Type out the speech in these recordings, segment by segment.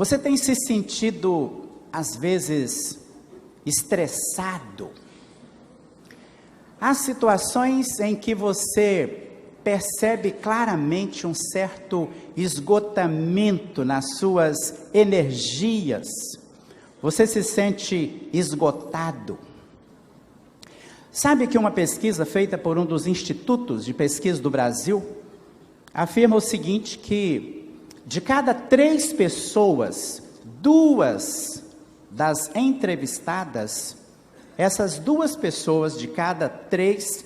Você tem se sentido, às vezes, estressado? Há situações em que você percebe claramente um certo esgotamento nas suas energias. Você se sente esgotado. Sabe que uma pesquisa feita por um dos institutos de pesquisa do Brasil afirma o seguinte, que de cada 3 pessoas, 2 das entrevistadas, essas 2 pessoas de cada 3,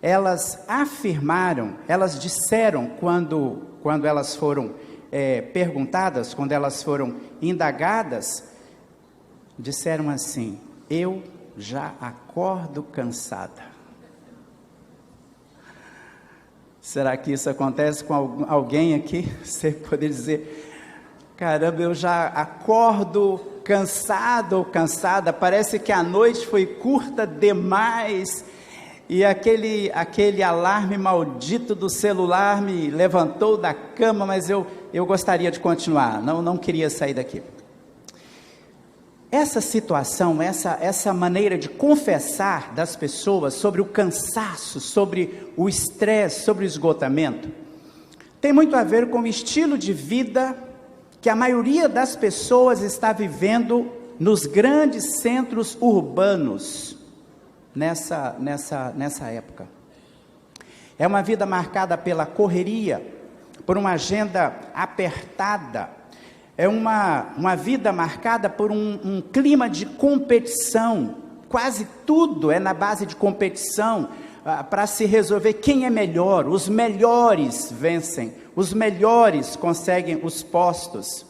elas afirmaram, elas disseram quando elas foram perguntadas, quando elas foram indagadas, disseram assim: eu já acordo cansada. Será que isso acontece com alguém aqui? Você poderia dizer: caramba, eu já acordo cansado ou cansada, parece que a noite foi curta demais, e aquele alarme maldito do celular me levantou da cama, mas eu gostaria de continuar, não queria sair daqui. Essa situação, essa maneira de confessar das pessoas sobre o cansaço, sobre o estresse, sobre o esgotamento, tem muito a ver com o estilo de vida que a maioria das pessoas está vivendo nos grandes centros urbanos nessa época. É uma vida marcada pela correria, por uma agenda apertada. É uma vida marcada por um clima de competição. Quase tudo é na base de competição, para se resolver quem é melhor. Os melhores vencem, os melhores conseguem os postos.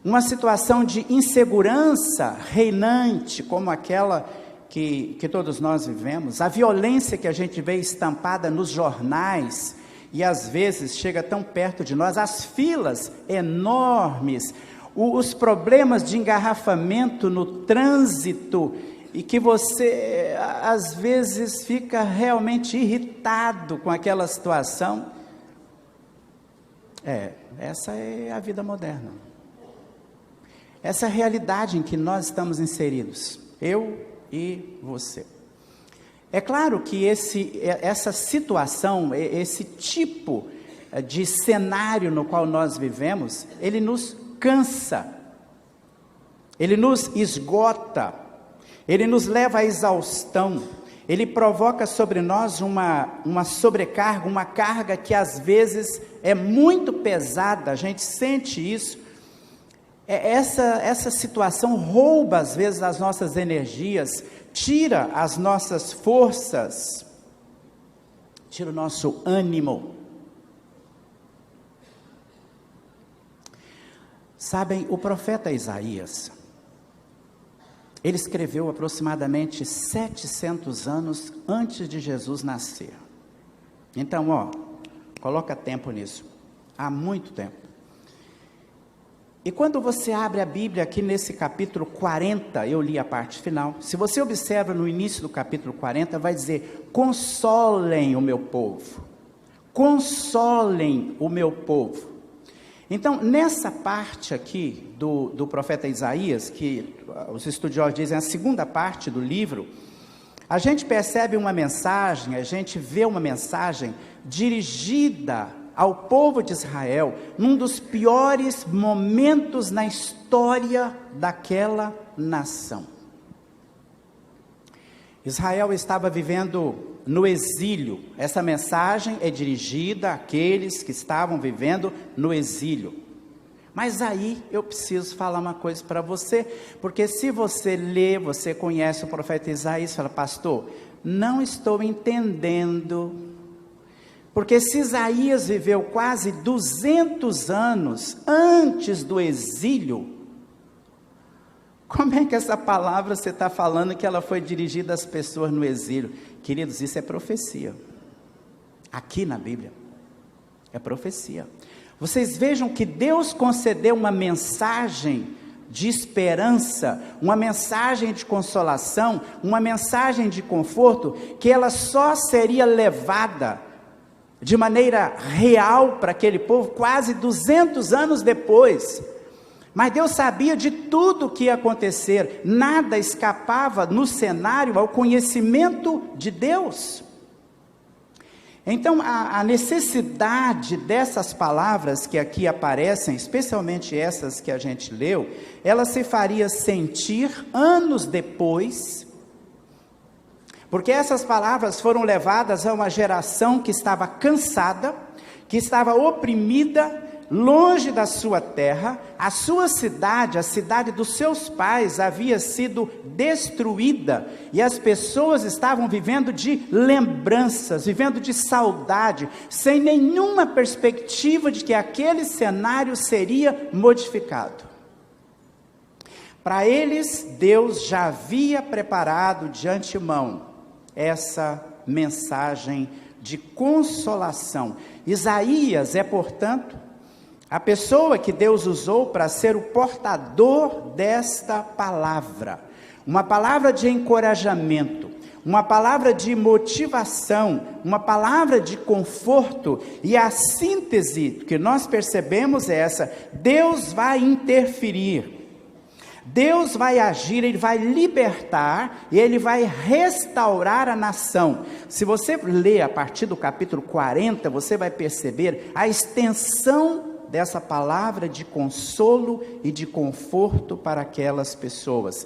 Uma situação de insegurança reinante, como aquela que todos nós vivemos. A violência que a gente vê estampada nos jornais, e às vezes chega tão perto de nós, as filas enormes, os problemas de engarrafamento no trânsito, e que você às vezes fica realmente irritado com aquela situação. Essa é a vida moderna, essa é a realidade em que nós estamos inseridos, eu e você. É claro que essa situação, esse tipo de cenário no qual nós vivemos, ele nos cansa, ele nos esgota, ele nos leva à exaustão, ele provoca sobre nós uma sobrecarga, uma carga que às vezes é muito pesada, a gente sente isso. Essa situação rouba às vezes as nossas energias, tira as nossas forças, tira o nosso ânimo. Sabem, o profeta Isaías, ele escreveu aproximadamente 700 anos antes de Jesus nascer. Então, coloca tempo nisso, há muito tempo. E quando você abre a Bíblia aqui nesse capítulo 40, eu li a parte final, se você observa no início do capítulo 40, vai dizer: consolem o meu povo, consolem o meu povo. Então, nessa parte aqui do profeta Isaías, que os estudiosos dizem a segunda parte do livro, a gente percebe uma mensagem, a gente vê uma mensagem dirigida ao povo de Israel, num dos piores momentos na história daquela nação. Israel estava vivendo no exílio. Essa mensagem é dirigida àqueles que estavam vivendo no exílio. Mas aí eu preciso falar uma coisa para você, porque se você lê, você conhece o profeta Isaías, fala: pastor, não estou entendendo. Porque se Isaías viveu quase 200 anos antes do exílio, como é que essa palavra você está falando que ela foi dirigida às pessoas no exílio? Queridos, isso é profecia. Aqui na Bíblia, é profecia. Vocês vejam que Deus concedeu uma mensagem de esperança, uma mensagem de consolação, uma mensagem de conforto, que ela só seria levada de maneira real para aquele povo quase 200 anos depois. Mas Deus sabia de tudo o que ia acontecer, nada escapava no cenário ao conhecimento de Deus. Então, a necessidade dessas palavras que aqui aparecem, especialmente essas que a gente leu, ela se faria sentir anos depois, porque essas palavras foram levadas a uma geração que estava cansada, que estava oprimida, longe da sua terra. A sua cidade, a cidade dos seus pais, havia sido destruída, e as pessoas estavam vivendo de lembranças, vivendo de saudade, sem nenhuma perspectiva de que aquele cenário seria modificado. Para eles, Deus já havia preparado de antemão essa mensagem de consolação. Isaías é, portanto, a pessoa que Deus usou para ser o portador desta palavra, uma palavra de encorajamento, uma palavra de motivação, uma palavra de conforto. E a síntese que nós percebemos é essa: Deus vai interferir, Deus vai agir, Ele vai libertar e Ele vai restaurar a nação. Se você ler a partir do capítulo 40, você vai perceber a extensão dessa palavra de consolo e de conforto para aquelas pessoas.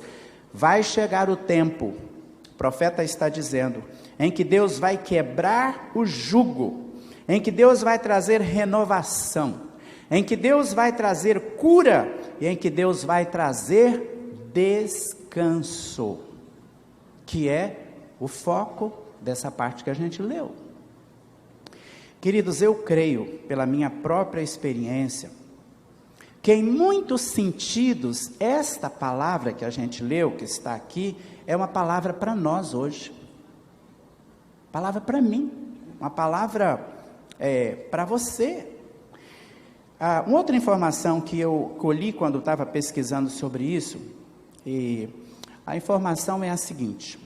Vai chegar o tempo, o profeta está dizendo, em que Deus vai quebrar o jugo, em que Deus vai trazer renovação, em que Deus vai trazer cura, e em que Deus vai trazer descanso, que é o foco dessa parte que a gente leu. Queridos, eu creio, pela minha própria experiência, que em muitos sentidos, esta palavra que a gente leu, que está aqui, é uma palavra para nós hoje, palavra para mim, uma palavra para você. Uma outra informação que eu colhi quando estava pesquisando sobre isso, e a informação é a seguinte: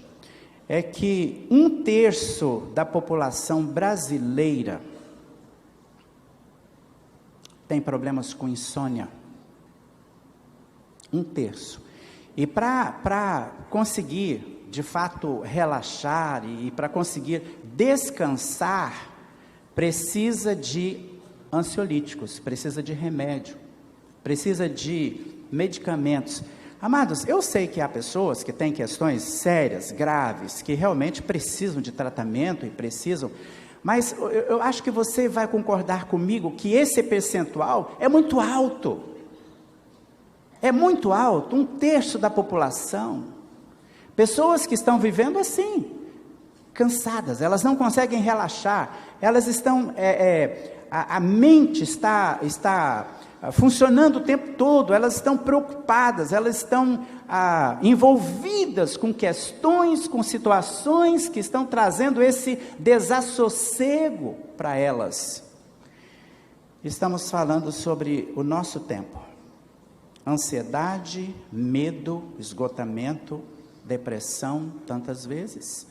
é que 1/3 da população brasileira tem problemas com insônia. 1/3. E para conseguir, de fato, relaxar e para conseguir descansar, precisa de ansiolíticos, precisa de remédio, precisa de medicamentos. Amados, eu sei que há pessoas que têm questões sérias, graves, que realmente precisam de tratamento e precisam, mas eu acho que você vai concordar comigo que esse percentual é muito alto. É muito alto, 1/3 da população. Pessoas que estão vivendo assim, cansadas, elas não conseguem relaxar, elas estão, a mente está funcionando o tempo todo, elas estão preocupadas, elas estão envolvidas com questões, com situações que estão trazendo esse desassossego para elas. Estamos falando sobre o nosso tempo: ansiedade, medo, esgotamento, depressão, tantas vezes.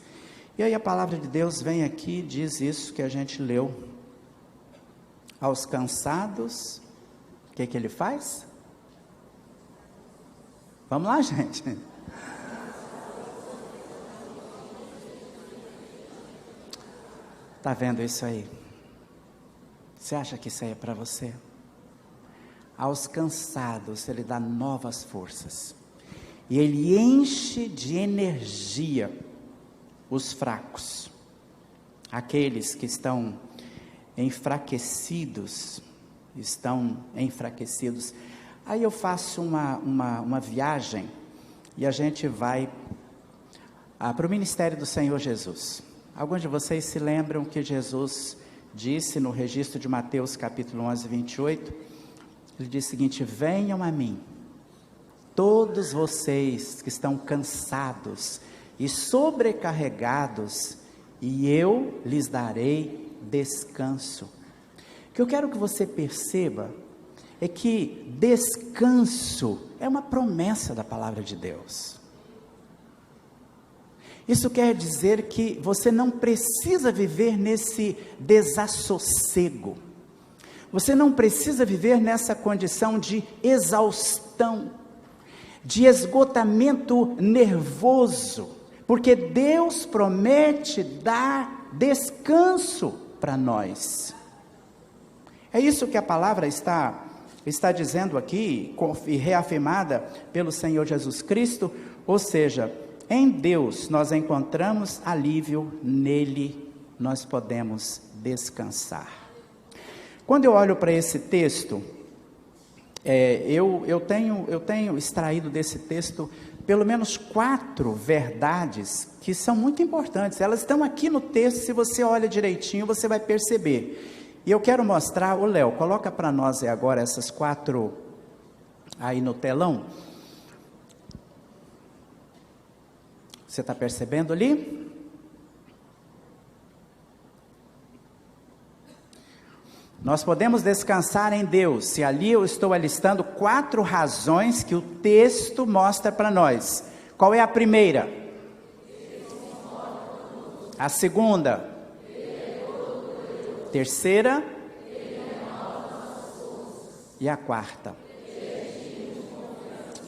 E aí a palavra de Deus vem aqui e diz isso que a gente leu: aos cansados, o que ele faz? Vamos lá, gente. Está vendo isso aí? Você acha que isso aí é para você? Aos cansados, Ele dá novas forças. E Ele enche de energia os fracos. Aqueles que estão enfraquecidos, Aí eu faço uma viagem, e a gente vai para o ministério do Senhor Jesus. Alguns de vocês se lembram que Jesus disse no registro de Mateus capítulo 11, 28, ele disse o seguinte: venham a mim, todos vocês que estão cansados e sobrecarregados, e eu lhes darei descanso. O que eu quero que você perceba é que descanso é uma promessa da palavra de Deus. Isso quer dizer que você não precisa viver nesse desassossego. Você não precisa viver nessa condição de exaustão, de esgotamento nervoso, porque Deus promete dar descanso para nós. É isso que a palavra está dizendo aqui, e reafirmada pelo Senhor Jesus Cristo, ou seja, em Deus nós encontramos alívio, nele nós podemos descansar. Quando eu olho para esse texto, eu tenho extraído desse texto pelo menos 4 verdades que são muito importantes. Elas estão aqui no texto, se você olha direitinho, você vai perceber. E eu quero mostrar, Léo, coloca para nós agora essas 4 aí no telão. Você está percebendo ali? Nós podemos descansar em Deus, se ali eu estou alistando 4 razões que o texto mostra para nós. Qual é a primeira? A segunda? Terceira? E a quarta?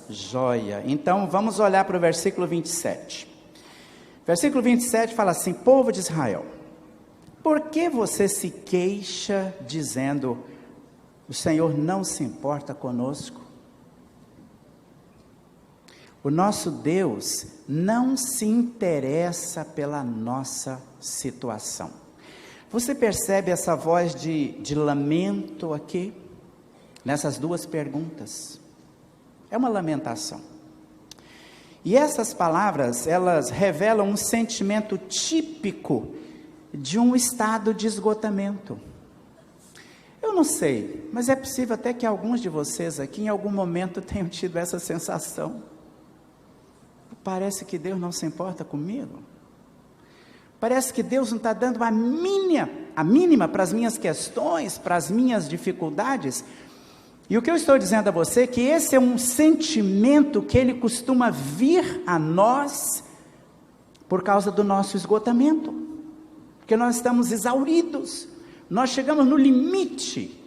Joia. Então vamos olhar para o versículo 27. Versículo 27 fala assim: povo de Israel, por que você se queixa dizendo, o Senhor não se importa conosco? O nosso Deus não se interessa pela nossa situação. Você percebe essa voz de lamento aqui, nessas 2 perguntas? É uma lamentação. E essas palavras, elas revelam um sentimento típico de um estado de esgotamento. Eu não sei, mas é possível até que alguns de vocês aqui, em algum momento, tenham tido essa sensação. Parece que Deus não se importa comigo. Parece que Deus não está dando a mínima para as minhas questões, para as minhas dificuldades. E o que eu estou dizendo a você é que esse é um sentimento que ele costuma vir a nós por causa do nosso esgotamento, porque nós estamos exauridos, nós chegamos no limite,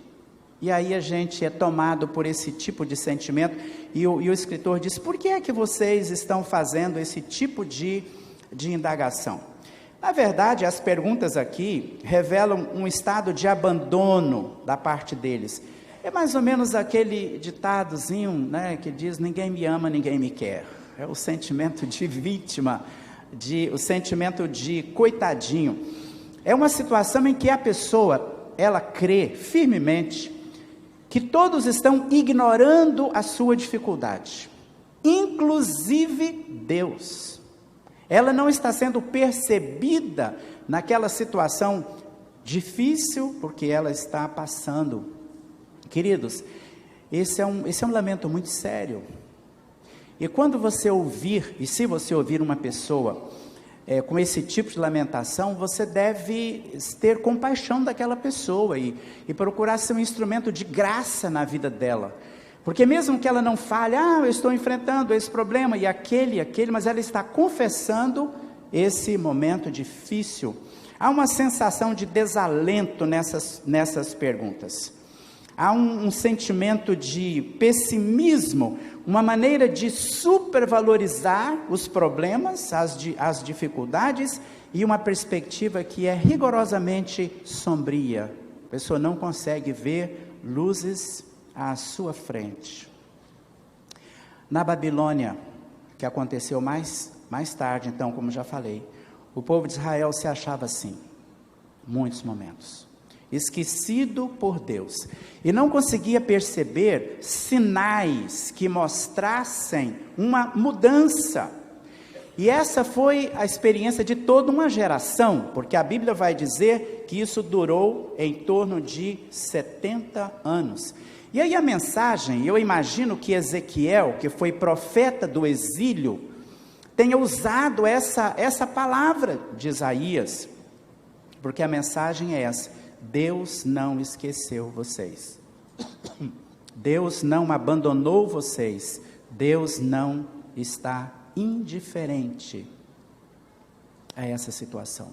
e aí a gente é tomado por esse tipo de sentimento, e o escritor diz, por que é que vocês estão fazendo esse tipo de indagação? Na verdade, as perguntas aqui revelam um estado de abandono da parte deles. É mais ou menos aquele ditadozinho, né, que diz, ninguém me ama, ninguém me quer. É o sentimento de vítima, o sentimento de coitadinho. É uma situação em que a pessoa, ela crê firmemente que todos estão ignorando a sua dificuldade, inclusive Deus. Ela não está sendo percebida naquela situação difícil, porque ela está passando. Queridos, esse é um lamento muito sério. E quando você ouvir, e se você ouvir uma pessoa com esse tipo de lamentação, você deve ter compaixão daquela pessoa e procurar ser um instrumento de graça na vida dela. Porque mesmo que ela não fale, eu estou enfrentando esse problema e aquele, mas ela está confessando esse momento difícil. Há uma sensação de desalento nessas perguntas. Há um sentimento de pessimismo, uma maneira de supervalorizar os problemas, as dificuldades, e uma perspectiva que é rigorosamente sombria. A pessoa não consegue ver luzes à sua frente. Na Babilônia, que aconteceu mais tarde, então, como já falei, o povo de Israel se achava assim, muitos momentos, esquecido por Deus, e não conseguia perceber sinais que mostrassem uma mudança. E essa foi a experiência de toda uma geração, porque a Bíblia vai dizer que isso durou em torno de 70 anos. E aí a mensagem, eu imagino que Ezequiel, que foi profeta do exílio, tenha usado essa palavra de Isaías, porque a mensagem é essa: Deus não esqueceu vocês, Deus não abandonou vocês, Deus não está indiferente a essa situação.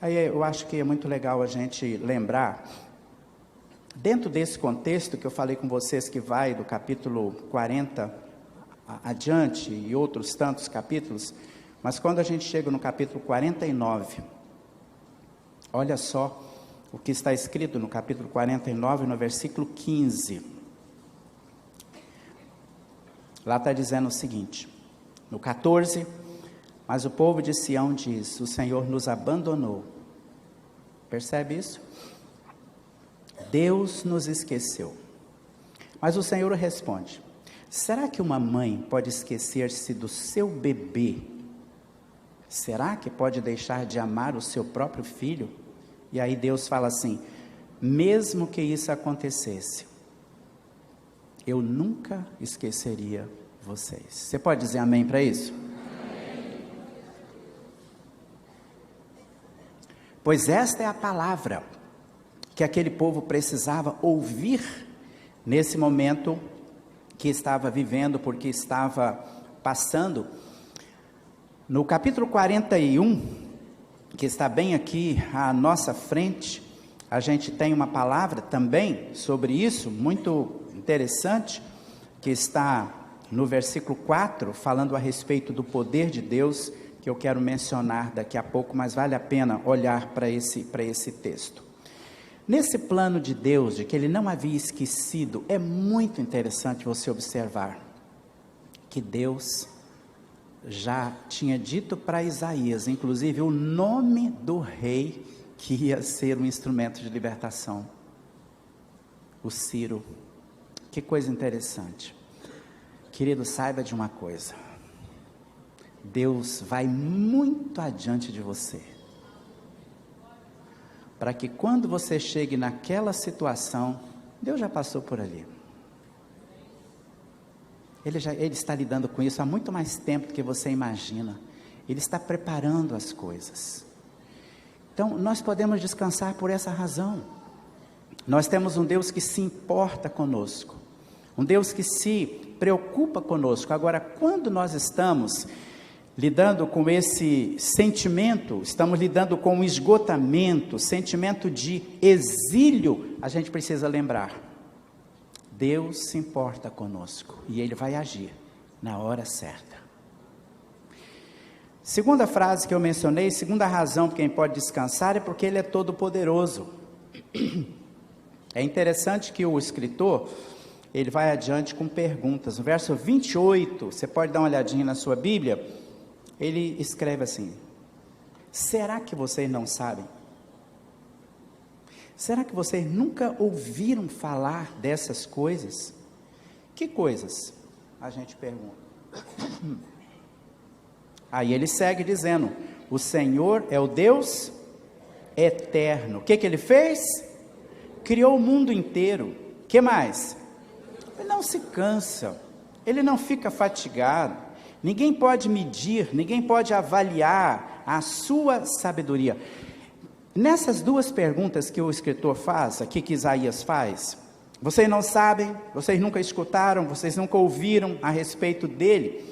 Aí eu acho que é muito legal a gente lembrar Dentro desse contexto que eu falei com vocês, que vai do capítulo 40 adiante e outros tantos capítulos, mas quando a gente chega no capítulo 49, olha só o que está escrito no capítulo 49, no versículo 15. Lá está dizendo o seguinte, no 14, mas o povo de Sião diz, o Senhor nos abandonou. Percebe isso? Deus nos esqueceu. Mas o Senhor responde, será que uma mãe pode esquecer-se do seu bebê? Será que pode deixar de amar o seu próprio filho? E aí Deus fala assim, mesmo que isso acontecesse, eu nunca esqueceria vocês. Você pode dizer amém para isso? Amém. Pois esta é a palavra que aquele povo precisava ouvir nesse momento que estava vivendo, porque estava passando. No capítulo 41, que está bem aqui à nossa frente, a gente tem uma palavra também sobre isso, muito interessante, que está no versículo 4, falando a respeito do poder de Deus, que eu quero mencionar daqui a pouco, mas vale a pena olhar para esse texto. Nesse plano de Deus, de que Ele não havia esquecido, é muito interessante você observar que Deus já tinha dito para Isaías, inclusive o nome do rei que ia ser um instrumento de libertação, o Ciro. Que coisa interessante. Querido, saiba de uma coisa, Deus vai muito adiante de você, para que quando você chegue naquela situação, Deus já passou por ali. Ele está lidando com isso há muito mais tempo do que você imagina. Ele está preparando as coisas. Então, nós podemos descansar por essa razão. Nós temos um Deus que se importa conosco, um Deus que se preocupa conosco. Agora, quando nós estamos lidando com esse sentimento, estamos lidando com um esgotamento, sentimento de exílio, a gente precisa lembrar, Deus se importa conosco, e Ele vai agir na hora certa. Segunda frase que eu mencionei, segunda razão por quem pode descansar, é porque Ele é todo poderoso. É interessante que o escritor, ele vai adiante com perguntas. No verso 28, você pode dar uma olhadinha na sua Bíblia, ele escreve assim, será que vocês não sabem? Será que vocês nunca ouviram falar dessas coisas? Que coisas? A gente pergunta. Aí ele segue dizendo, o Senhor é o Deus eterno. O que Ele fez? Criou o mundo inteiro. O que mais? Ele não se cansa, Ele não fica fatigado. Ninguém pode medir, ninguém pode avaliar a sua sabedoria. Nessas duas perguntas que o escritor faz, aqui que Isaías faz, vocês não sabem, vocês nunca escutaram, vocês nunca ouviram a respeito dele.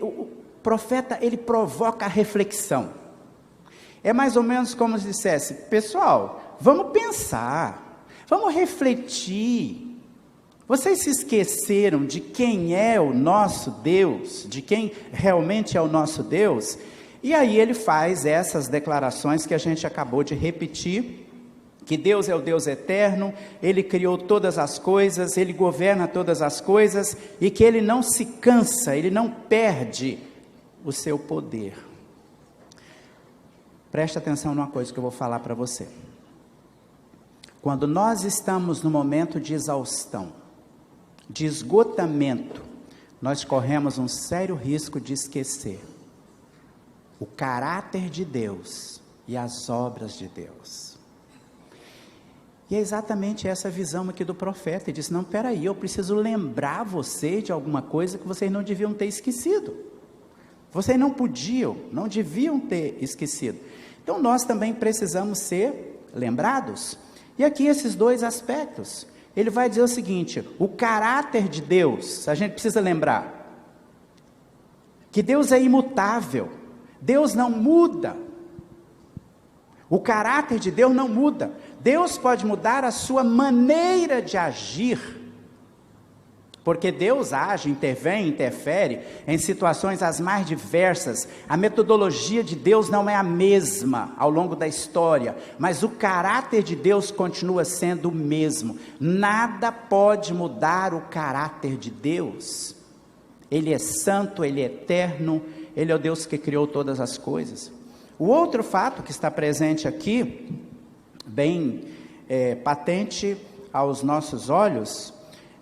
O profeta, ele provoca a reflexão. É mais ou menos como se dissesse, pessoal, vamos pensar, vamos refletir. Vocês se esqueceram de quem é o nosso Deus, de quem realmente é o nosso Deus? E aí ele faz essas declarações que a gente acabou de repetir, que Deus é o Deus eterno, Ele criou todas as coisas, Ele governa todas as coisas, e que Ele não se cansa, Ele não perde o seu poder. Preste atenção numa coisa que eu vou falar para você. Quando nós estamos no momento de exaustão, de esgotamento, nós corremos um sério risco de esquecer o caráter de Deus e as obras de Deus. E é exatamente essa visão aqui do profeta. Ele disse, não, peraí, eu preciso lembrar vocês de alguma coisa que vocês não deviam ter esquecido. Vocês não podiam, não deviam ter esquecido. Então nós também precisamos ser lembrados. E aqui esses dois aspectos. Ele vai dizer o seguinte, o caráter de Deus, a gente precisa lembrar, que Deus é imutável, Deus não muda. O caráter de Deus não muda. Deus pode mudar a sua maneira de agir, porque Deus age, intervém, interfere em situações as mais diversas. A metodologia de Deus não é a mesma ao longo da história, mas o caráter de Deus continua sendo o mesmo. Nada pode mudar o caráter de Deus. Ele é santo, Ele é eterno, Ele é o Deus que criou todas as coisas. O outro fato que está presente aqui, bem patente aos nossos olhos,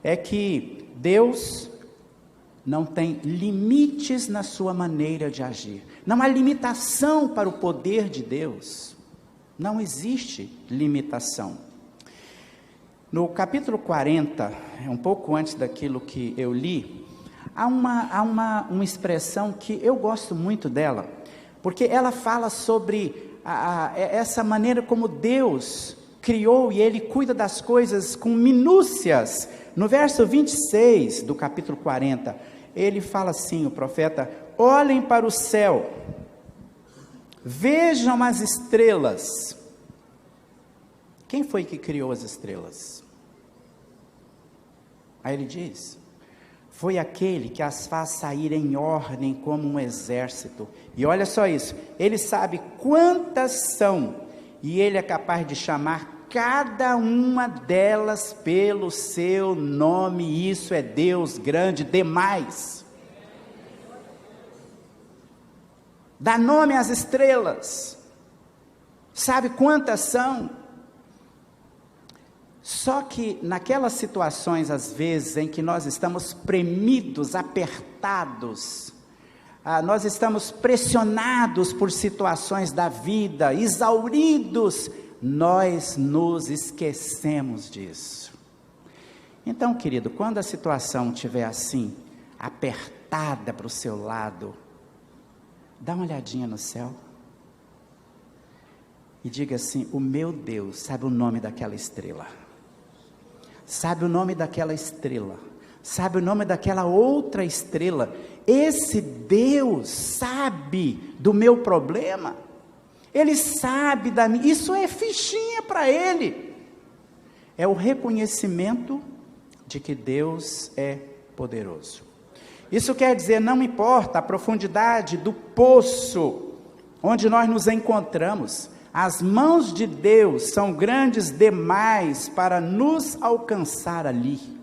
é que Deus não tem limites na sua maneira de agir. Não há limitação para o poder de Deus. Não existe limitação. No capítulo 40, um pouco antes daquilo que eu li, há uma expressão que eu gosto muito dela, porque ela fala sobre essa maneira como Deus criou e Ele cuida das coisas com minúcias. No verso 26 do capítulo 40, ele fala assim, o profeta: olhem para o céu, vejam as estrelas. Quem foi que criou as estrelas? Aí ele diz: foi aquele que as faz sair em ordem como um exército. E olha só isso, ele sabe quantas são, e ele é capaz de chamar cada uma delas pelo seu nome. Isso é Deus grande demais. Dá nome às estrelas, sabe quantas são? Só que naquelas situações, às vezes, em que nós estamos premidos, apertados, nós estamos pressionados por situações da vida, exauridos, nós nos esquecemos disso. Então, querido, quando a situação estiver assim, apertada para o seu lado, dá uma olhadinha no céu e diga assim: o meu Deus sabe o nome daquela estrela, sabe o nome daquela estrela, sabe o nome daquela outra estrela. Esse Deus sabe do meu problema, Ele sabe da minha. Isso é fichinha para Ele. É o reconhecimento de que Deus é poderoso. Isso quer dizer, não importa a profundidade do poço onde nós nos encontramos, as mãos de Deus são grandes demais para nos alcançar ali.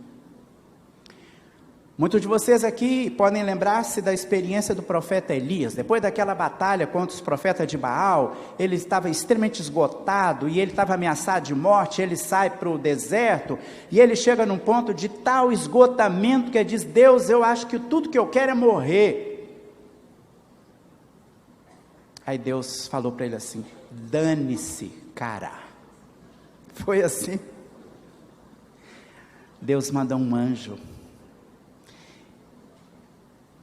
Muitos de vocês aqui podem lembrar-se da experiência do profeta Elias. Depois daquela batalha contra os profetas de Baal, ele estava extremamente esgotado e ele estava ameaçado de morte. Ele sai para o deserto e ele chega num ponto de tal esgotamento que ele diz: Deus, eu acho que tudo que eu quero é morrer. Aí Deus falou para ele assim: dane-se, cara. Foi assim. Deus manda um anjo.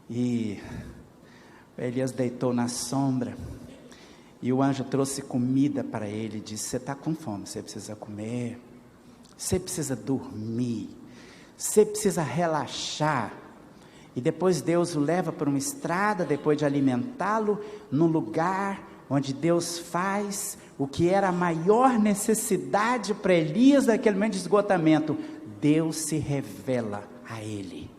E Elias deitou na sombra, e o anjo trouxe comida para ele, e disse: você está com fome, você precisa comer, você precisa dormir, você precisa relaxar. E depois Deus o leva para uma estrada, depois de alimentá-lo, num lugar onde Deus faz o que era a maior necessidade para Elias naquele momento de esgotamento. Deus se revela a ele.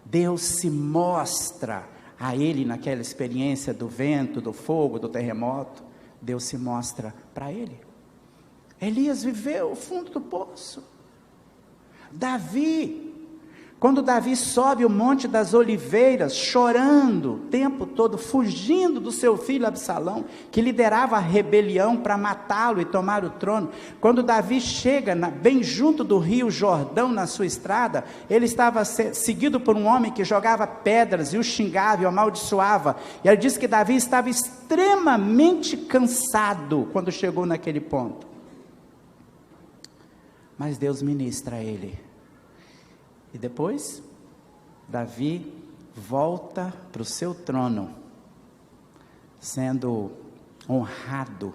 Deus se mostra a ele naquela experiência do vento, do fogo, do terremoto. Deus se mostra para ele. Elias viveu o fundo do poço. Davi, quando Davi sobe o Monte das Oliveiras, chorando o tempo todo, fugindo do seu filho Absalão, que liderava a rebelião para matá-lo e tomar o trono. Quando Davi chega bem junto do rio Jordão, na sua estrada, ele estava seguido por um homem que jogava pedras e o xingava e o amaldiçoava. E ele diz que Davi estava extremamente cansado quando chegou naquele ponto. Mas Deus ministra a ele. E depois, Davi volta para o seu trono, sendo honrado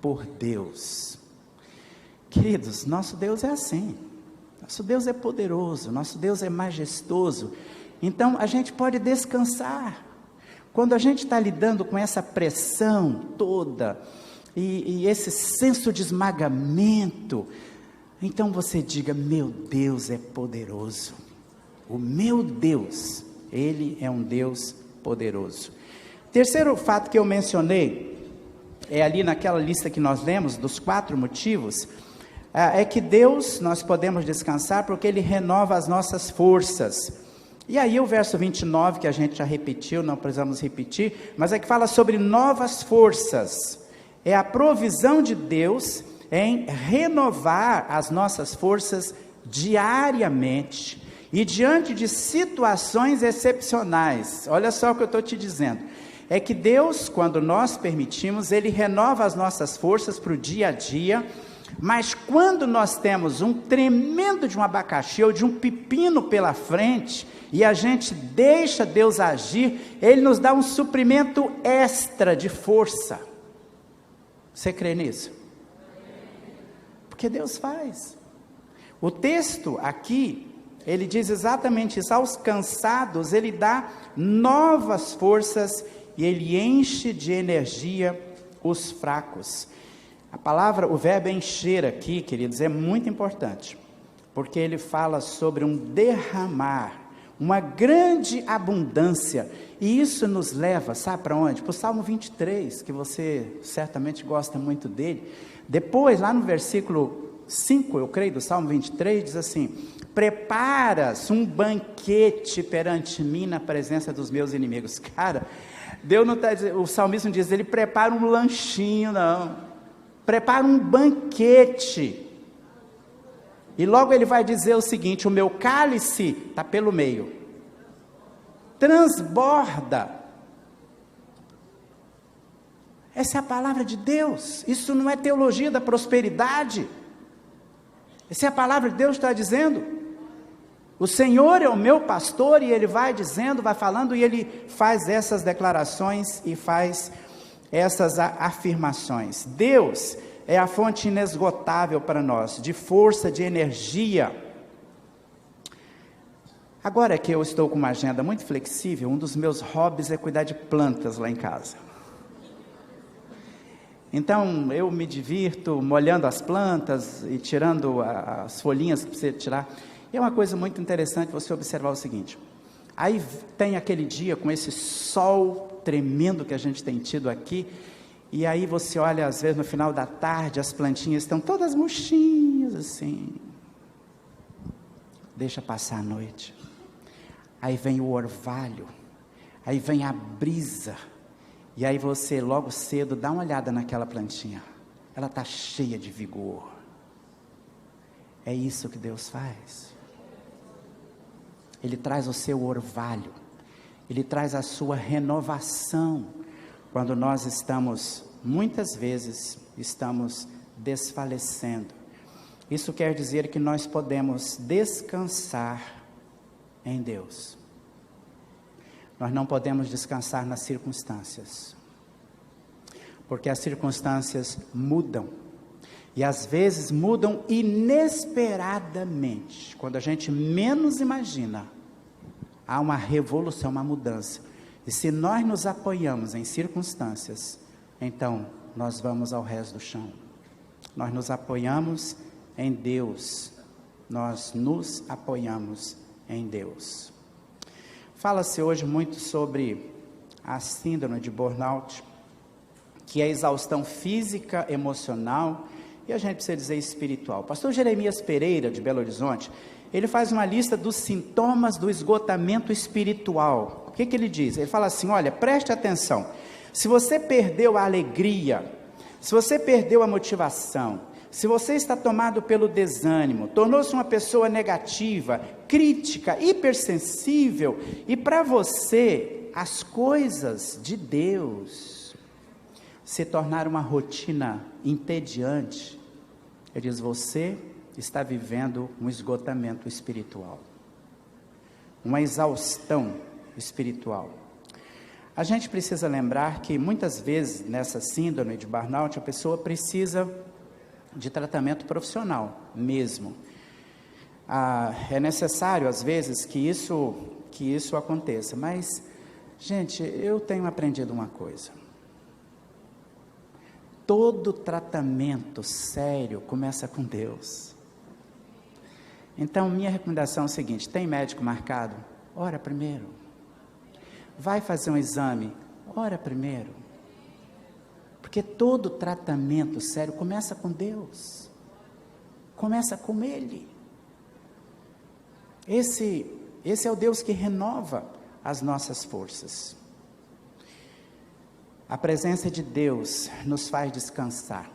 por Deus. Queridos, nosso Deus é assim. Nosso Deus é poderoso, nosso Deus é majestoso. Então, a gente pode descansar. Quando a gente está lidando com essa pressão toda, e esse senso de esmagamento, então você diga: meu Deus é poderoso. O meu Deus, Ele é um Deus poderoso. Terceiro fato que eu mencionei, é ali naquela lista que nós lemos, dos 4 motivos, é que Deus, nós podemos descansar porque Ele renova as nossas forças. E aí o verso 29, que a gente já repetiu, não precisamos repetir, mas é que fala sobre novas forças. É a provisão de Deus em renovar as nossas forças diariamente, e diante de situações excepcionais. Olha só o que eu estou te dizendo, é que Deus, quando nós permitimos, Ele renova as nossas forças para o dia a dia, mas quando nós temos um tremendo de um abacaxi, ou de um pepino pela frente, e a gente deixa Deus agir, Ele nos dá um suprimento extra de força. Você crê nisso? Porque Deus faz. O texto aqui, ele diz exatamente isso: aos cansados Ele dá novas forças, e Ele enche de energia os fracos. A palavra, o verbo encher aqui, queridos, é muito importante, porque ele fala sobre um derramar, uma grande abundância, e isso nos leva, sabe para onde? Para o Salmo 23, que você certamente gosta muito dele. Depois, lá no versículo 5, eu creio, do Salmo 23, diz assim: preparas um banquete perante mim na presença dos meus inimigos. Cara, Deus não está dizendo, o salmista não diz, ele prepara um lanchinho, não, prepara um banquete, e logo ele vai dizer o seguinte: o meu cálice está pelo meio, transborda. Essa é a palavra de Deus, isso não é teologia da prosperidade, essa é a palavra de Deus que está dizendo. O Senhor é o meu pastor, e Ele vai dizendo, vai falando, e Ele faz essas declarações, e faz essas afirmações. Deus é a fonte inesgotável para nós, de força, de energia. Agora que eu estou com uma agenda muito flexível, um dos meus hobbies é cuidar de plantas lá em casa. Então eu me divirto molhando as plantas e tirando as folhinhas que precisa tirar. E é uma coisa muito interessante você observar o seguinte: aí tem aquele dia com esse sol tremendo que a gente tem tido aqui, e aí você olha, às vezes no final da tarde, as plantinhas estão todas murchinhas assim, deixa passar a noite, aí vem o orvalho, aí vem a brisa, e aí você logo cedo dá uma olhada naquela plantinha, ela está cheia de vigor. É isso que Deus faz. Ele traz o seu orvalho, Ele traz a sua renovação, quando nós estamos, muitas vezes, estamos desfalecendo. Isso quer dizer que nós podemos descansar em Deus. Nós não podemos descansar nas circunstâncias, porque as circunstâncias mudam, e às vezes mudam inesperadamente, quando a gente menos imagina, há uma revolução, uma mudança, e se nós nos apoiamos em circunstâncias, então nós vamos ao resto do chão. Nós nos apoiamos em Deus, nós nos apoiamos em Deus. Fala-se hoje muito sobre a síndrome de burnout, que é exaustão física, emocional, e a gente precisa dizer espiritual. O pastor Jeremias Pereira, de Belo Horizonte, ele faz uma lista dos sintomas do esgotamento espiritual. O que ele diz? Ele fala assim: olha, preste atenção, se você perdeu a alegria, se você perdeu a motivação, se você está tomado pelo desânimo, tornou-se uma pessoa negativa, crítica, hipersensível, e para você as coisas de Deus se tornaram uma rotina entediante, ele diz: você está vivendo um esgotamento espiritual, uma exaustão espiritual. A gente precisa lembrar que muitas vezes nessa síndrome de burnout a pessoa precisa de tratamento profissional mesmo. É necessário às vezes que isso aconteça, mas gente, eu tenho aprendido uma coisa: todo tratamento sério começa com Deus. Então, minha recomendação é o seguinte: tem médico marcado? Ora primeiro. Vai fazer um exame? Ora primeiro. Porque todo tratamento sério começa com Deus. Começa com Ele. Esse é o Deus que renova as nossas forças. A presença de Deus nos faz descansar.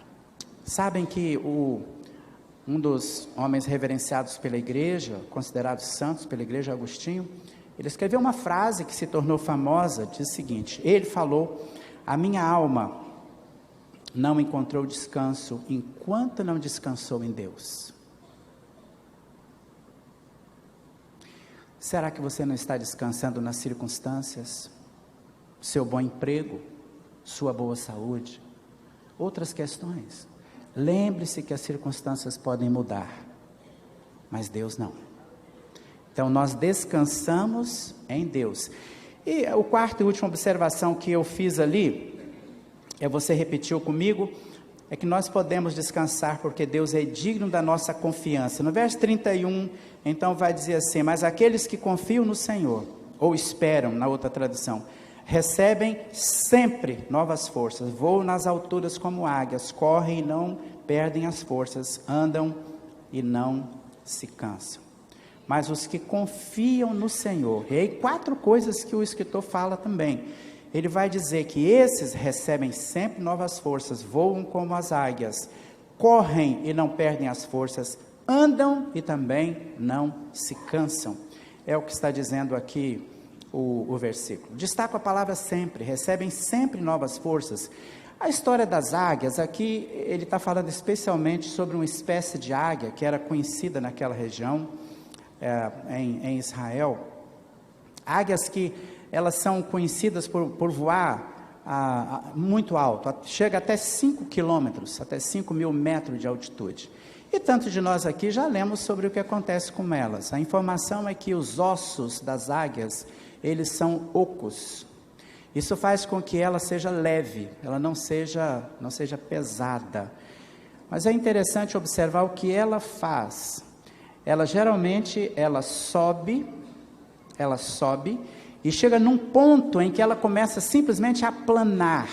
Sabem que um dos homens reverenciados pela igreja, considerados santos pela igreja, Agostinho, ele escreveu uma frase que se tornou famosa, diz o seguinte: ele falou: a minha alma não encontrou descanso enquanto não descansou em Deus. Será que você não está descansando nas circunstâncias? Seu bom emprego, sua boa saúde, outras questões? Lembre-se que as circunstâncias podem mudar, mas Deus não. Então nós descansamos em Deus. E o quarto e última observação que eu fiz ali, você repetiu comigo, é que nós podemos descansar porque Deus é digno da nossa confiança. No verso 31, então vai dizer assim: mas aqueles que confiam no Senhor, ou esperam, na outra tradução, recebem sempre novas forças, voam nas alturas como águias, correm e não perdem as forças, andam e não se cansam. Mas os que confiam no Senhor, e aí 4 coisas que o escritor fala também, ele vai dizer que esses recebem sempre novas forças, voam como as águias, correm e não perdem as forças, andam e também não se cansam. É o que está dizendo aqui o versículo. Destaco a palavra sempre, recebem sempre novas forças. A história das águias, aqui ele está falando especialmente sobre uma espécie de águia que era conhecida naquela região, em Israel. Águias que elas são conhecidas por voar muito alto, chega até 5 quilômetros, até 5.000 metros de altitude. E tantos de nós aqui já lemos sobre o que acontece com elas. A informação é que os ossos das águias, eles são ocos. Isso faz com que ela seja leve, ela não seja pesada. Mas é interessante observar o que ela faz. Ela geralmente sobe e chega num ponto em que ela começa simplesmente a planar.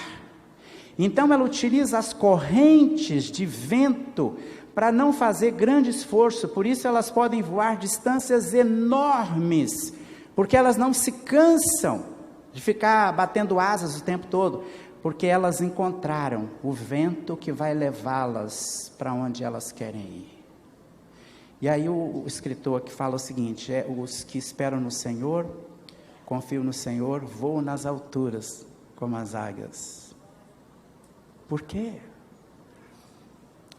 Então ela utiliza as correntes de vento para não fazer grande esforço, por isso elas podem voar distâncias enormes, porque elas não se cansam de ficar batendo asas o tempo todo, porque elas encontraram o vento que vai levá-las para onde elas querem ir. E aí o escritor aqui fala o seguinte: os que esperam no Senhor, confiam no Senhor, voam nas alturas como as águias. Por quê?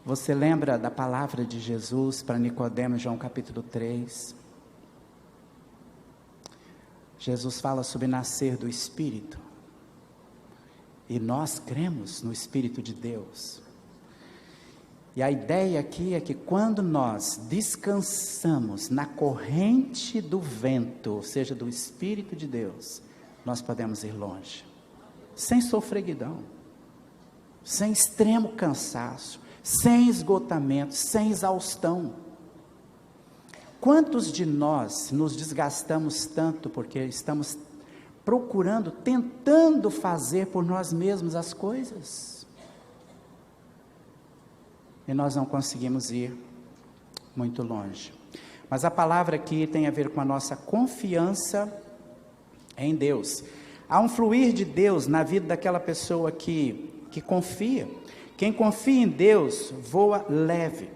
Você lembra da palavra de Jesus para Nicodemo, João capítulo 3? Jesus fala sobre nascer do Espírito. E nós cremos no Espírito de Deus. E a ideia aqui é que quando nós descansamos na corrente do vento, ou seja, do Espírito de Deus, nós podemos ir longe, sem sofreguidão, sem extremo cansaço, sem esgotamento, sem exaustão. Quantos de nós nos desgastamos tanto porque estamos procurando, tentando fazer por nós mesmos as coisas? E nós não conseguimos ir muito longe. Mas a palavra aqui tem a ver com a nossa confiança em Deus. Há um fluir de Deus na vida daquela pessoa que confia. Quem confia em Deus voa leve,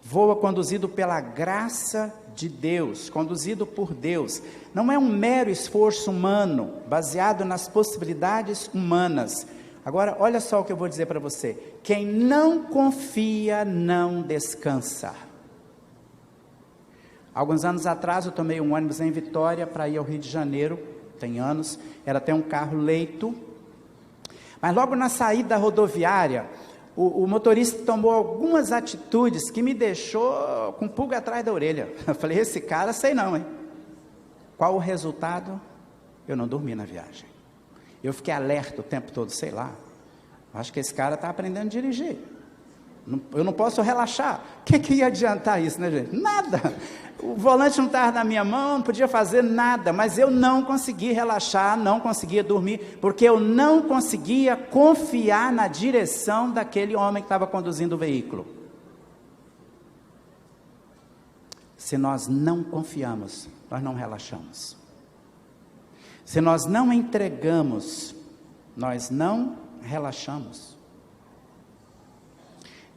voa conduzido pela graça de Deus, conduzido por Deus. Não é um mero esforço humano, baseado nas possibilidades humanas. Agora, olha só o que eu vou dizer para você: quem não confia, não descansa. Alguns anos atrás, eu tomei um ônibus em Vitória para ir ao Rio de Janeiro, tem anos, era até um carro leito, mas logo na saída rodoviária, o motorista tomou algumas atitudes que me deixou com pulga atrás da orelha. Eu falei: esse cara, sei não, hein? Qual o resultado? Eu não dormi na viagem. Eu fiquei alerta o tempo todo, sei lá. Acho que esse cara está aprendendo a dirigir. Eu não posso relaxar. O que ia adiantar isso, né, gente? Nada. O volante não estava na minha mão, não podia fazer nada, mas eu não consegui relaxar, não conseguia dormir, porque eu não conseguia confiar na direção daquele homem que estava conduzindo o veículo. Se nós não confiamos, nós não relaxamos. Se nós não entregamos, nós não relaxamos.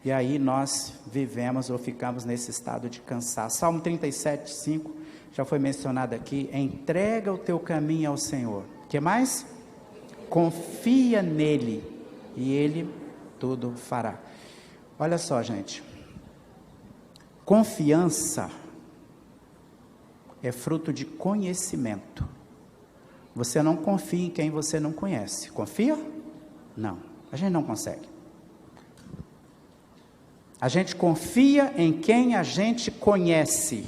E aí nós vivemos ou ficamos nesse estado de cansaço. Salmo 37, 5, já foi mencionado aqui. Entrega o teu caminho ao Senhor. O que mais? Confia nele e ele tudo fará. Olha só, gente. Confiança é fruto de conhecimento. Você não confia em quem você não conhece. Confia? Não. A gente não consegue. A gente confia em quem a gente conhece.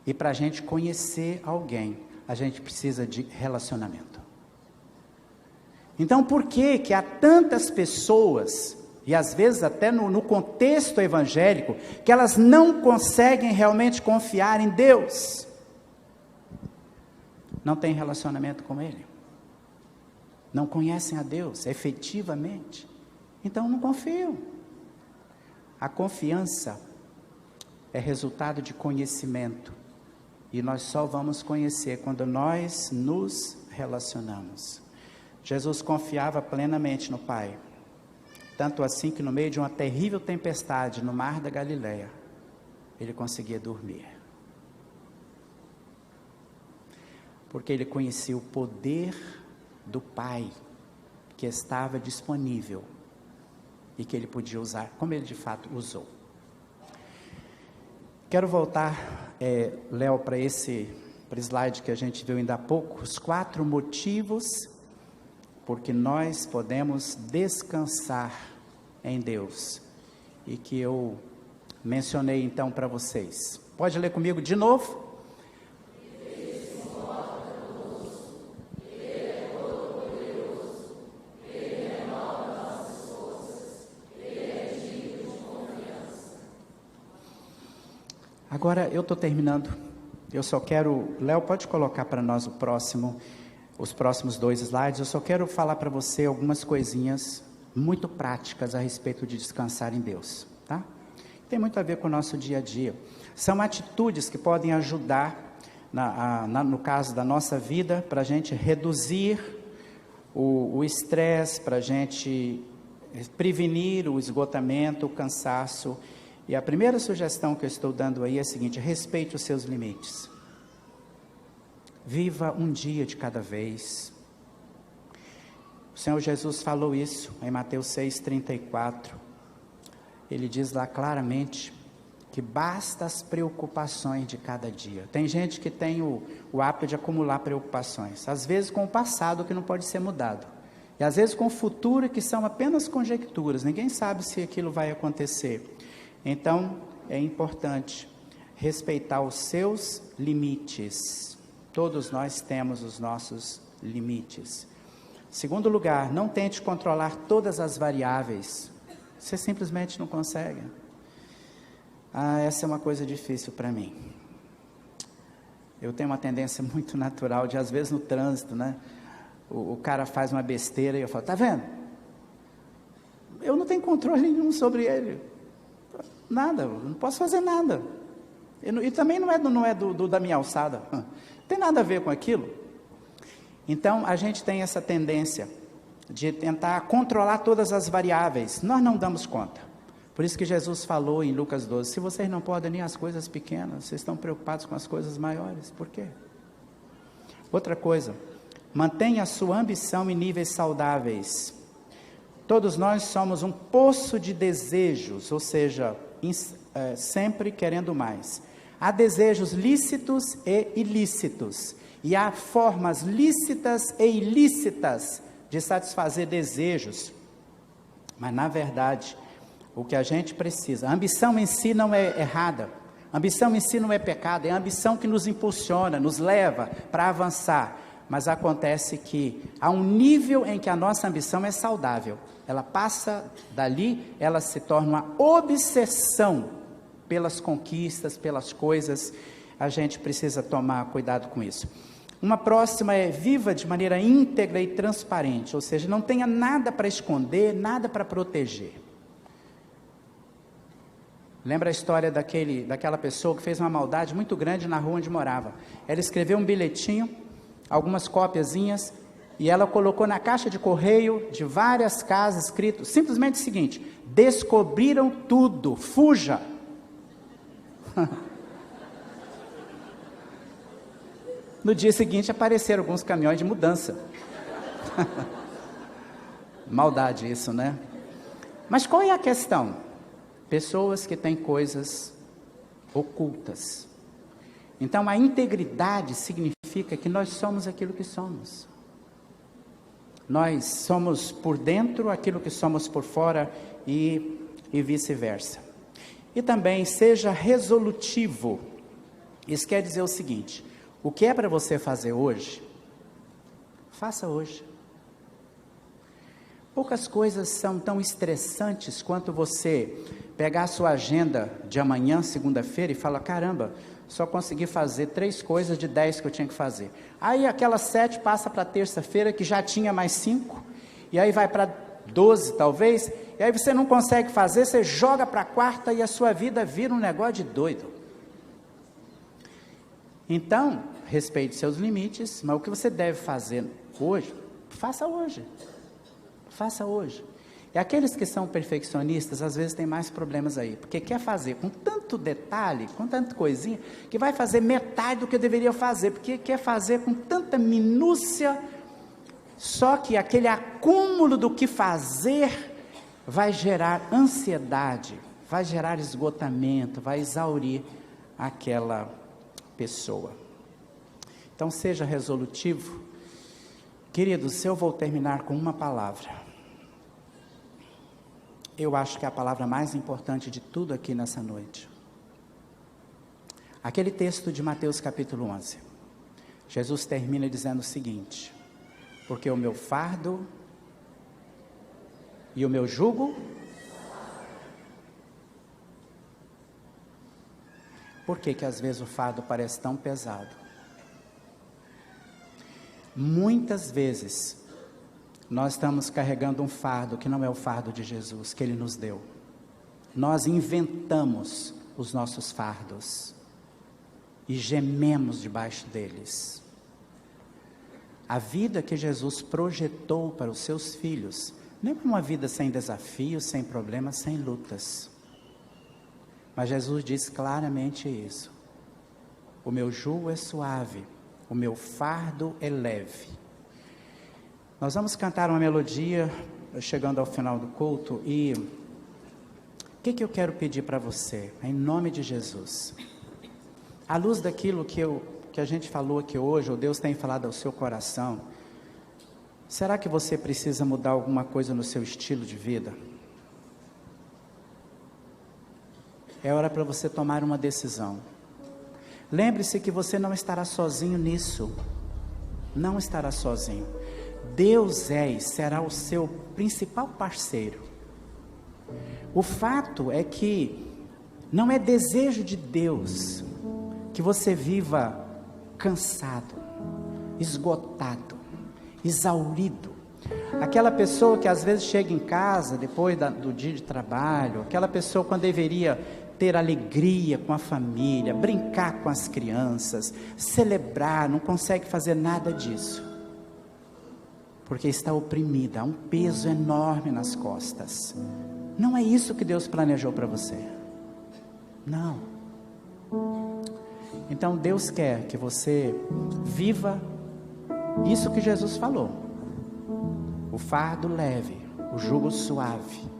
E para a gente conhecer alguém, a gente precisa de relacionamento. Então, por que que há tantas pessoas, e às vezes até no contexto evangélico, que elas não conseguem realmente confiar em Deus? Não têm relacionamento com Ele. Não conhecem a Deus efetivamente. Então não confiam. A confiança é resultado de conhecimento. E nós só vamos conhecer quando nós nos relacionamos. Jesus confiava plenamente no Pai. Tanto assim que no meio de uma terrível tempestade no mar da Galileia, ele conseguia dormir. Porque ele conhecia o poder do Pai que estava disponível e que ele podia usar, como ele de fato usou. Quero voltar, Léo, para esse slide que a gente viu ainda há pouco, os 4 motivos porque nós podemos descansar em Deus, e que eu mencionei então para vocês. Pode ler comigo de novo? Agora eu estou terminando, eu só quero, Léo, pode colocar para nós os próximos 2 slides. Eu só quero falar para você algumas coisinhas muito práticas a respeito de descansar em Deus, tá? Tem muito a ver com o nosso dia a dia. São atitudes que podem ajudar, no caso da nossa vida, para a gente reduzir o estresse, para a gente prevenir o esgotamento, o cansaço. E a primeira sugestão que eu estou dando aí é a seguinte: respeite os seus limites. Viva um dia de cada vez. O Senhor Jesus falou isso em Mateus 6,34. Ele diz lá claramente que basta as preocupações de cada dia. Tem gente que tem o hábito de acumular preocupações, às vezes com o passado que não pode ser mudado, e às vezes com o futuro que são apenas conjecturas, ninguém sabe se aquilo vai acontecer. Então, é importante respeitar os seus limites. Todos nós temos os nossos limites. Segundo lugar, não tente controlar todas as variáveis. Você simplesmente não consegue. Essa é uma coisa difícil para mim. Eu tenho uma tendência muito natural de, às vezes no trânsito, né? O cara faz uma besteira e eu falo, tá vendo? Eu não tenho controle nenhum sobre ele. Nada, eu não posso fazer nada. E também não é da minha alçada. Não tem nada a ver com aquilo. Então, a gente tem essa tendência de tentar controlar todas as variáveis. Nós não damos conta. Por isso que Jesus falou em Lucas 12, se vocês não podem nem as coisas pequenas, vocês estão preocupados com as coisas maiores. Por quê? Outra coisa, mantenha a sua ambição em níveis saudáveis. Todos nós somos um poço de desejos, ou seja, sempre querendo mais. Há desejos lícitos e ilícitos, e há formas lícitas e ilícitas de satisfazer desejos, mas na verdade, o que a gente precisa, a ambição em si não é errada, a ambição em si não é pecado, é a ambição que nos impulsiona, nos leva para avançar, mas acontece que há um nível em que a nossa ambição é saudável. Ela passa dali, ela se torna uma obsessão pelas conquistas, pelas coisas. A gente precisa tomar cuidado com isso. Uma próxima é: viva de maneira íntegra e transparente, ou seja, não tenha nada para esconder, nada para proteger. Lembra a história daquela pessoa que fez uma maldade muito grande na rua onde morava? Ela escreveu um bilhetinho, algumas cópiazinhas, e ela colocou na caixa de correio de várias casas, escrito simplesmente o seguinte: descobriram tudo, fuja. No dia seguinte apareceram alguns caminhões de mudança. Maldade isso, né? Mas qual é a questão? Pessoas que têm coisas ocultas. Então a integridade significa que nós somos aquilo que somos. Nós somos por dentro aquilo que somos por fora e vice-versa. E também seja resolutivo. Isso quer dizer o seguinte: o que é para você fazer hoje, faça hoje. Poucas coisas são tão estressantes quanto você pegar a sua agenda de amanhã, segunda-feira, e falar: caramba, só consegui fazer 3 coisas de 10 que eu tinha que fazer. Aí aquelas 7 passa para terça-feira, que já tinha mais 5, e aí vai para 12 talvez, e aí você não consegue fazer, você joga para a quarta e a sua vida vira um negócio de doido. Então, respeite seus limites, mas o que você deve fazer hoje, faça hoje. Faça hoje. E aqueles que são perfeccionistas, às vezes tem mais problemas aí, porque quer fazer com tanto detalhe, com tanta coisinha, que vai fazer metade do que deveria fazer, porque quer fazer com tanta minúcia, só que aquele acúmulo do que fazer vai gerar ansiedade, vai gerar esgotamento, vai exaurir aquela pessoa. Então seja resolutivo. Queridos, eu vou terminar com uma palavra. Eu acho que é a palavra mais importante de tudo aqui nessa noite. Aquele texto de Mateus capítulo 11. Jesus termina dizendo o seguinte: porque o meu fardo e o meu jugo. Por que que às vezes o fardo parece tão pesado? Muitas vezes nós estamos carregando um fardo que não é o fardo de Jesus, que Ele nos deu. Nós inventamos os nossos fardos e gememos debaixo deles. A vida que Jesus projetou para os seus filhos não é uma vida sem desafios, sem problemas, sem lutas. Mas Jesus diz claramente isso: o meu jugo é suave, o meu fardo é leve. Nós vamos cantar uma melodia, chegando ao final do culto, e o que eu quero pedir para você, em nome de Jesus? À luz daquilo que a gente falou aqui hoje, ou Deus tem falado ao seu coração, será que você precisa mudar alguma coisa no seu estilo de vida? É hora para você tomar uma decisão. Lembre-se que você não estará sozinho nisso. Não estará sozinho. Deus é e será o seu principal parceiro. O fato é que não é desejo de Deus que você viva cansado, esgotado, exaurido. Aquela pessoa que às vezes chega em casa depois do dia de trabalho, aquela pessoa quando deveria ter alegria com a família, brincar com as crianças, celebrar, não consegue fazer nada disso, porque está oprimida, há um peso enorme nas costas. Não é isso que Deus planejou para você, não. Então Deus quer que você viva isso que Jesus falou: o fardo leve, o jugo suave.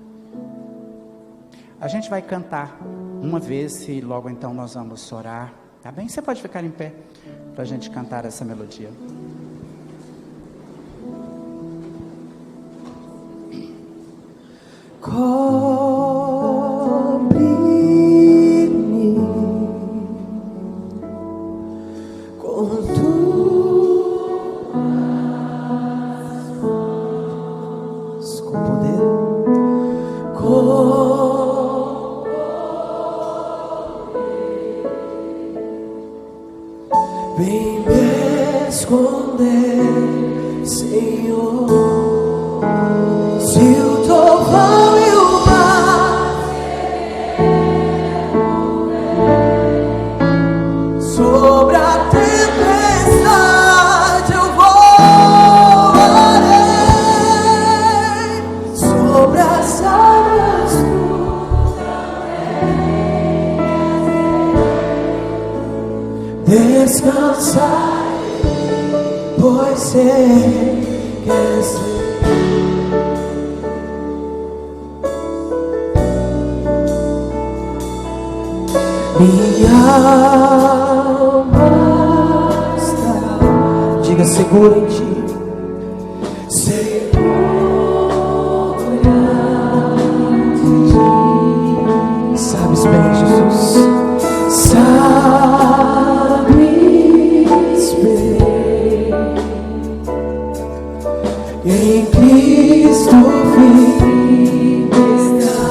A gente vai cantar uma vez e logo então nós vamos orar, tá bem? Você pode ficar em pé para a gente cantar essa melodia. Cobre-me com tua poder. Vem me esconder, Senhor. Se o trovão e o mar sobre a tempestade eu voarei, sobre as águas descansar, pois sei que és minha alma está, diga, segura em ti, segura em ti. Sabes bem, Jesus, sabes bem, em Cristo vive está.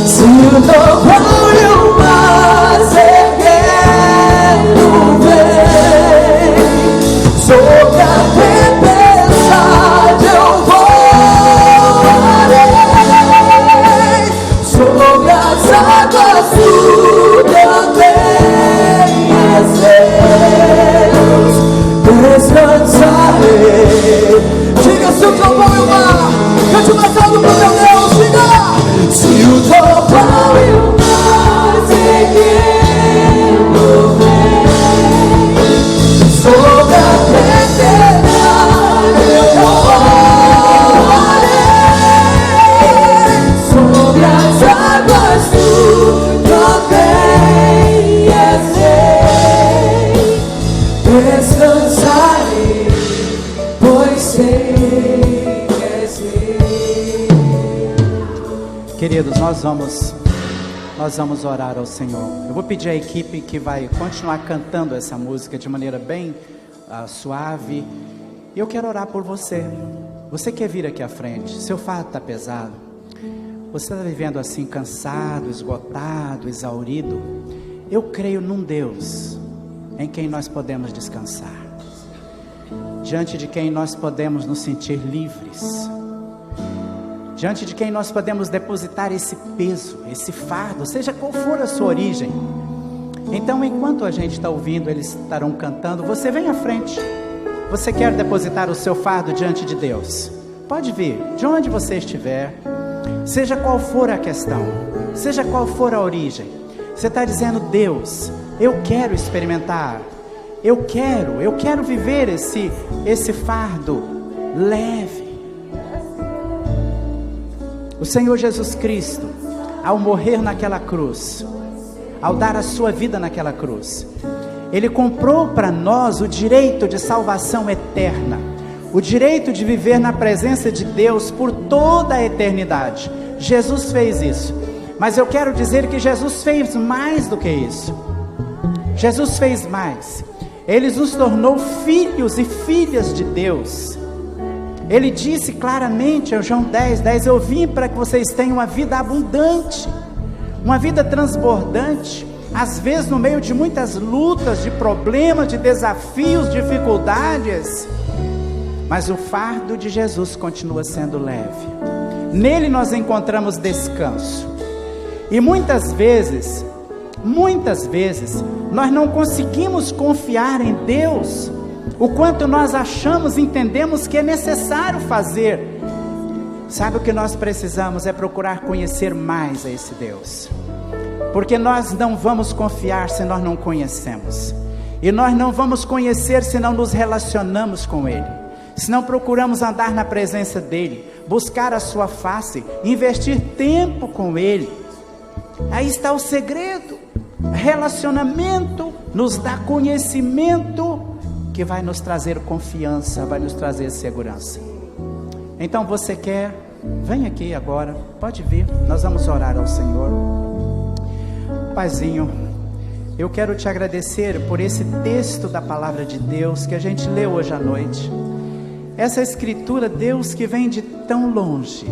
Se o trovão e o mar erguendo vem, sobre a tempestade eu voarei, sobre as águas tu também és Deus, descansarei. Diga, se o trovão e o mar, cante mais alto pro meu Deus, diga. Se o trovão e o mar seguindo vem, sobre a tempestade eu voarei, sobre as águas tu também és Rei, descansarei, pois sei que és Rei. Queridos, nós vamos orar ao Senhor. Eu vou pedir à equipe que vai continuar cantando essa música de maneira bem suave. E eu quero orar por você. Você quer vir aqui à frente? Seu fardo está pesado. Você está vivendo assim cansado, esgotado, exaurido. Eu creio num Deus em quem nós podemos descansar, diante de quem nós podemos nos sentir livres, diante de quem nós podemos depositar esse peso, esse fardo, seja qual for a sua origem. Então, enquanto a gente está ouvindo, eles estarão cantando, você vem à frente. Você quer depositar o seu fardo diante de Deus? Pode vir, de onde você estiver, seja qual for a questão, seja qual for a origem. Você está dizendo: Deus, eu quero experimentar, eu quero viver esse fardo leve. O Senhor Jesus Cristo, ao morrer naquela cruz, ao dar a sua vida naquela cruz, Ele comprou para nós o direito de salvação eterna, o direito de viver na presença de Deus por toda a eternidade. Jesus fez isso, mas eu quero dizer que Jesus fez mais do que isso. Jesus fez mais. Ele nos tornou filhos e filhas de Deus. Ele disse claramente em João 10:10, eu vim para que vocês tenham uma vida abundante, uma vida transbordante, às vezes no meio de muitas lutas, de problemas, de desafios, dificuldades, mas o fardo de Jesus continua sendo leve. Nele nós encontramos descanso. E muitas vezes, nós não conseguimos confiar em Deus o quanto nós achamos, entendemos que é necessário fazer. Sabe o que nós precisamos? É procurar conhecer mais a esse Deus, porque nós não vamos confiar se nós não conhecemos, e nós não vamos conhecer se não nos relacionamos com Ele, se não procuramos andar na presença dEle, buscar a sua face, investir tempo com Ele. Aí está o segredo. Relacionamento nos dá conhecimento, que vai nos trazer confiança, vai nos trazer segurança. Então você quer, vem aqui agora, pode vir, nós vamos orar ao Senhor. Paizinho, eu quero te agradecer por esse texto da palavra de Deus que a gente leu hoje à noite. essa escritura, Deus, que vem de tão longe,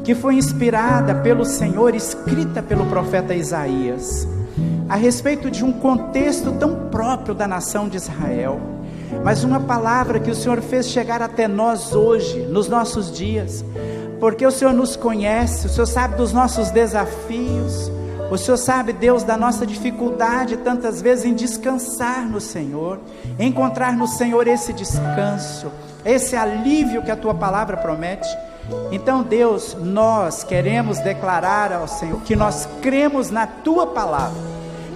que foi inspirada pelo Senhor, escrita pelo profeta Isaías, a respeito de um contexto tão próprio da nação de Israel, mas uma palavra que o Senhor fez chegar até nós hoje, nos nossos dias, porque o Senhor nos conhece, o Senhor sabe dos nossos desafios, o Senhor sabe, Deus, da nossa dificuldade tantas vezes em descansar no Senhor, em encontrar no Senhor esse descanso, esse alívio que a Tua palavra promete. Então, Deus, nós queremos declarar ao Senhor que nós cremos na Tua palavra,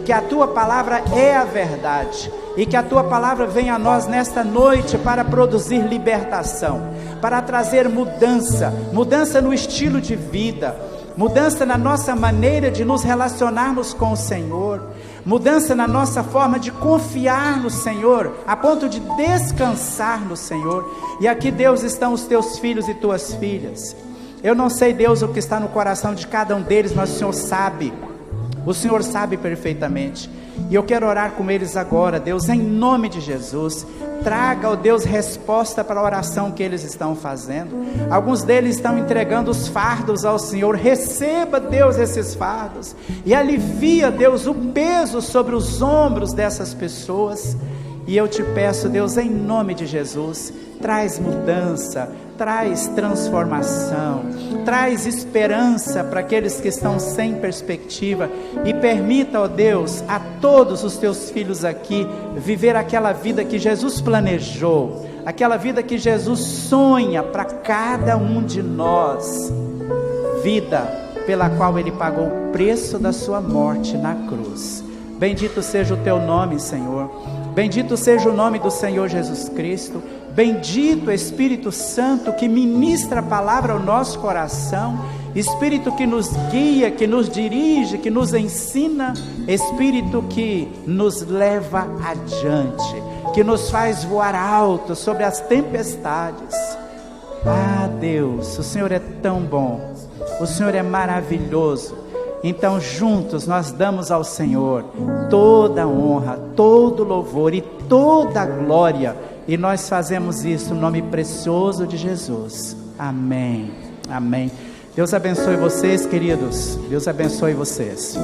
que a Tua palavra é a verdade, e que a Tua palavra vem a nós nesta noite para produzir libertação, para trazer mudança no estilo de vida, mudança na nossa maneira de nos relacionarmos com o Senhor, mudança na nossa forma de confiar no Senhor, a ponto de descansar no Senhor. E aqui, Deus, estão os Teus filhos e Tuas filhas. Eu não sei, Deus, o que está no coração de cada um deles, mas o Senhor sabe perfeitamente, e eu quero orar com eles agora, Deus, em nome de Jesus. Traga, ó Deus, resposta para a oração que eles estão fazendo. Alguns deles estão entregando os fardos ao Senhor. Receba, Deus, esses fardos, e alivia, Deus, o peso sobre os ombros dessas pessoas. E eu te peço, Deus, em nome de Jesus, traz mudança, traz transformação, traz esperança para aqueles que estão sem perspectiva, e permita, ó Deus, a todos os Teus filhos aqui, viver aquela vida que Jesus planejou, aquela vida que Jesus sonha para cada um de nós, vida pela qual Ele pagou o preço da sua morte na cruz. Bendito seja o Teu nome, Senhor. Bendito seja o nome do Senhor Jesus Cristo. Bendito Espírito Santo, que ministra a palavra ao nosso coração, Espírito que nos guia, que nos dirige, que nos ensina, Espírito que nos leva adiante, que nos faz voar alto sobre as tempestades. Ah, Deus, o Senhor é tão bom, o Senhor é maravilhoso. Então juntos nós damos ao Senhor toda a honra, todo o louvor e toda a glória, e nós fazemos isso no nome precioso de Jesus. Amém, amém. Deus abençoe vocês, queridos. Deus abençoe vocês.